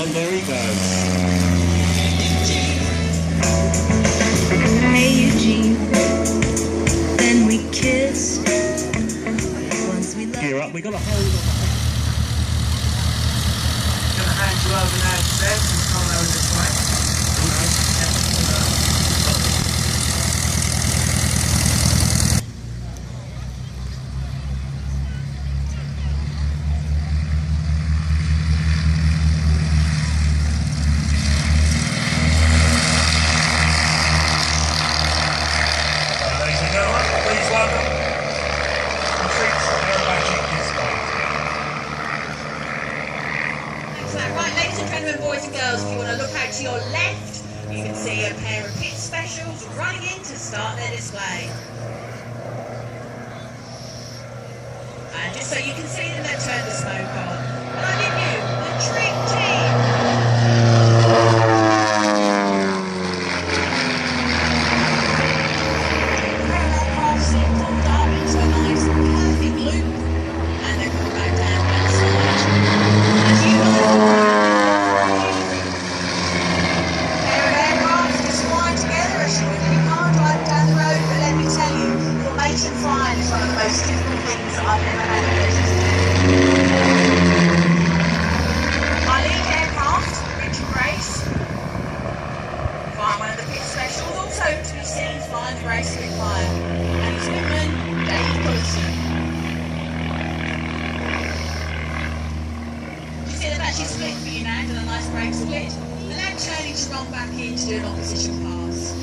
And there he goes. Hey Eugene, then we kissed. Once we Gear up, we got a hold on. Gonna hand you over now to Seb, who's come over this way. Ladies and gentlemen, please welcome the treats aerobatic display. Thanks for that. Right, ladies and gentlemen, boys and girls, if you want to look out to your left, you can see a pair of pit specials running in to start their display. And just so you can see them, they've turned the smoke on. And I give you the trick team. She's split for you now, done a nice brake split. Allow turning to run back in to do an opposition pass.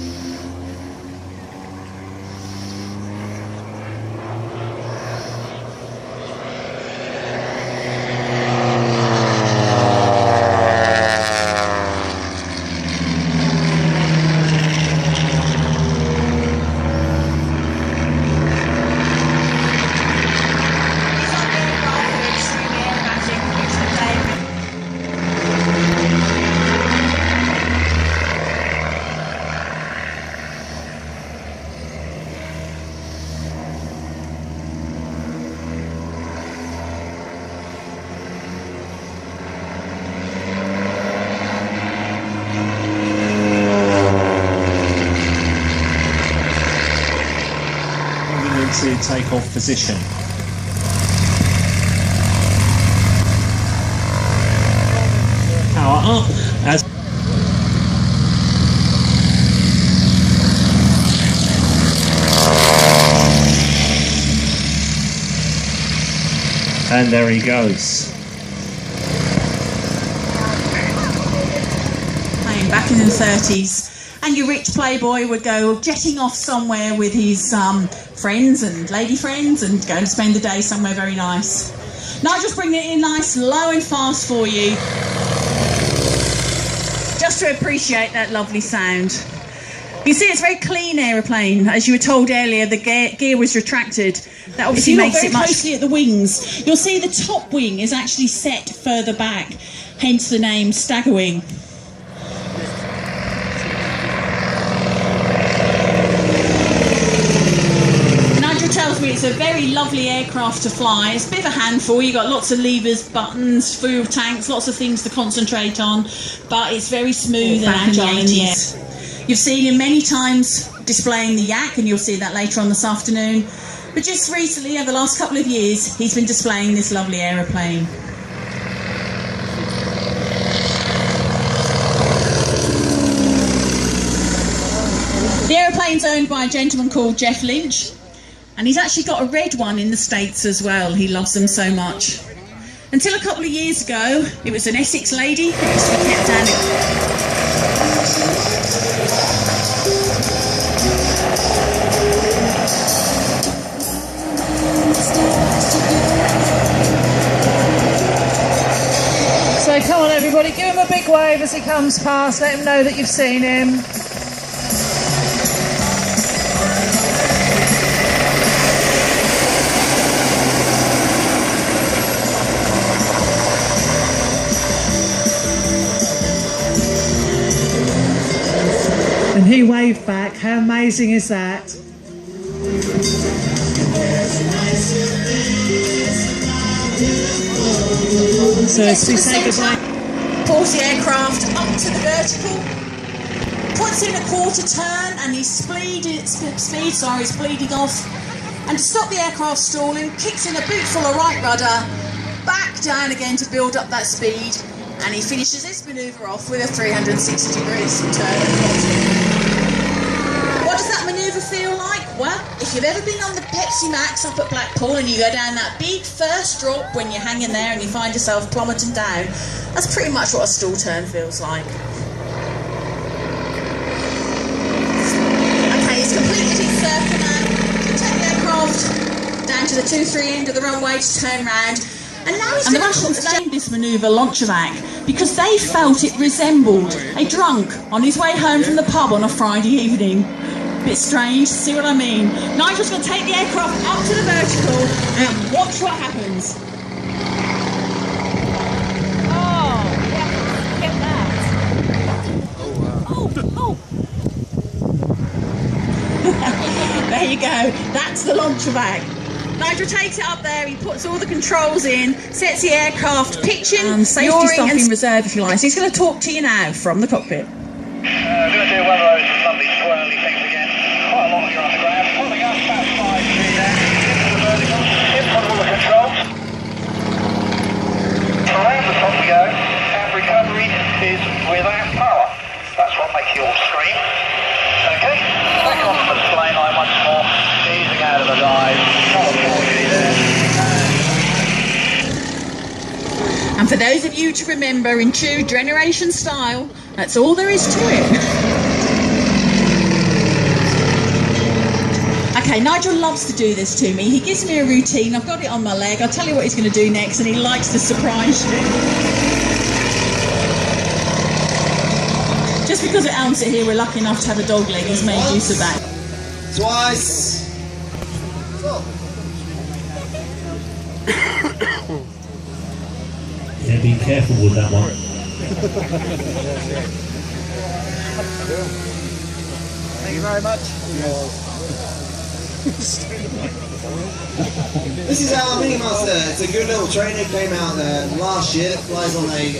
To take off position. Power up as and there he goes. Back in the 30s. And your rich playboy would go jetting off somewhere with his friends and lady friends and go and spend the day somewhere very nice. Nigel's bringing it in nice, low and fast for you. Just to appreciate that lovely sound. You see, it's a very clean aeroplane. As you were told earlier, the gear was retracted. That obviously makes it much... closely at the wings, you'll see the top wing is actually set further back, hence the name stagger wing. It's a very lovely aircraft to fly. It's a bit of a handful. You've got lots of levers, buttons, fuel tanks, lots of things to concentrate on, but it's very smooth and agile in the air. You've seen him many times displaying the yak, and you'll see that later on this afternoon. But just recently, over the last couple of years, he's been displaying this lovely aeroplane. The aeroplane's owned by a gentleman called Jeff Lynch. And he's actually got a red one in the States as well. He loves them so much. Until a couple of years ago, it was an Essex lady who used to be kept down at... So come on everybody, give him a big wave as he comes past. Let him know that you've seen him. And he waved back. How amazing is that? So as we say goodbye. pulls the aircraft up to the vertical, puts in a quarter turn, and he's speeding off. And to stop the aircraft stalling, kicks in a boot full of right rudder, back down again to build up that speed, and he finishes this manoeuvre off with a 360 degrees turn. What does that manoeuvre feel like? Well, if you've ever been on the Pepsi Max up at Blackpool and you go down that big first drop when you're hanging there and you find yourself plummeting down, that's pretty much what a stall turn feels like. Okay, he's completed his circle now. He'll take the aircraft down to the 2-3 end of the runway to turn round. And now he's the Russians named this manoeuvre Lonchevak because they felt it resembled a drunk on his way home from the pub on a Friday evening. Bit strange, see what I mean? Nigel's going to take the aircraft up to the vertical and watch what happens. Oh, yeah, get that. Oh. There you go, that's the Lonchevak. Nigel takes it up there, he puts all the controls in, sets the aircraft pitching, safety stop in reserve if you like. So he's going to talk to you now from the cockpit. We're going to do one of those lovely twirly things again. Quite a lot here on the ground. Pulling up about 5 feet there. Into the vertical. In front of all the controls. Around the top we go. And recovery is without power. That's what makes you all scream. Okay. Back onto the plane line once more. Easing out of the dive. Not a porgy there. And for those of you to remember in true generation style, that's all there is to it. Okay, Nigel loves to do this to me. He gives me a routine. I've got it on my leg. I'll tell you what he's going to do next, and he likes to surprise you. Just because at Elmsett here we're lucky enough to have a dog leg, he's made use of that. Twice. Yeah, be careful with that one. Thank you very much. This is our mini monster. It's a good little train. It came out last year. It flies on a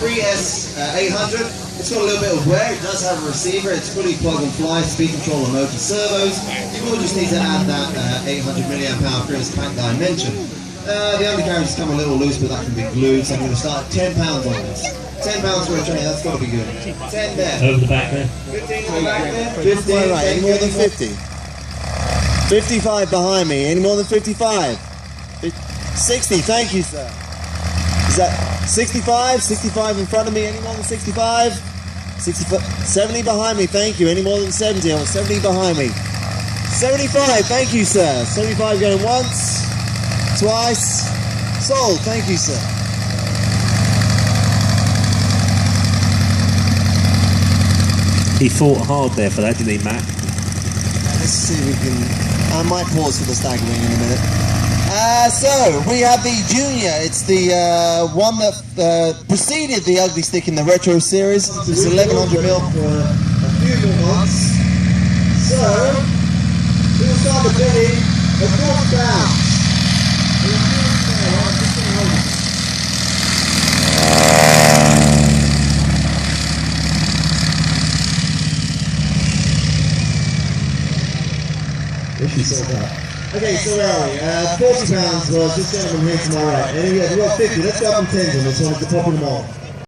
3S 800. It's got a little bit of wear. It does have a receiver. It's fully plug and fly, speed control and motor servos. You will just need to add that 800 mAh Chris tank that I mentioned. The undercarriages come a little loose, but that can be glued. So I'm going to start at £10 on this. £10 for a train. That's got to be good. 10 there. Over the back there. 15 on the back there. 15. Right. Any more than 50? 55 behind me. Any more than 55? 60. Thank you, sir. Is that 65? 65 in front of me. Any more than 65? 65. 70 behind me. Thank you. Any more than 70? I want 70 behind me. 75. Thank you, sir. 75 going once, twice. Sold. Thank you, sir. He fought hard there for that, didn't he, Matt? Let's see if we can... I might pause for the stag wing in a minute. So, we have the Junior. It's the one that preceded the Ugly Stick in the Retro series. It's 1100mm for a few more months. So, we'll start the journey at 4 down. Okay, so where are we? £40 was this gentleman here to my right. And yeah, we've got 50. Let's go up on 10 on this one. It's the top of them all.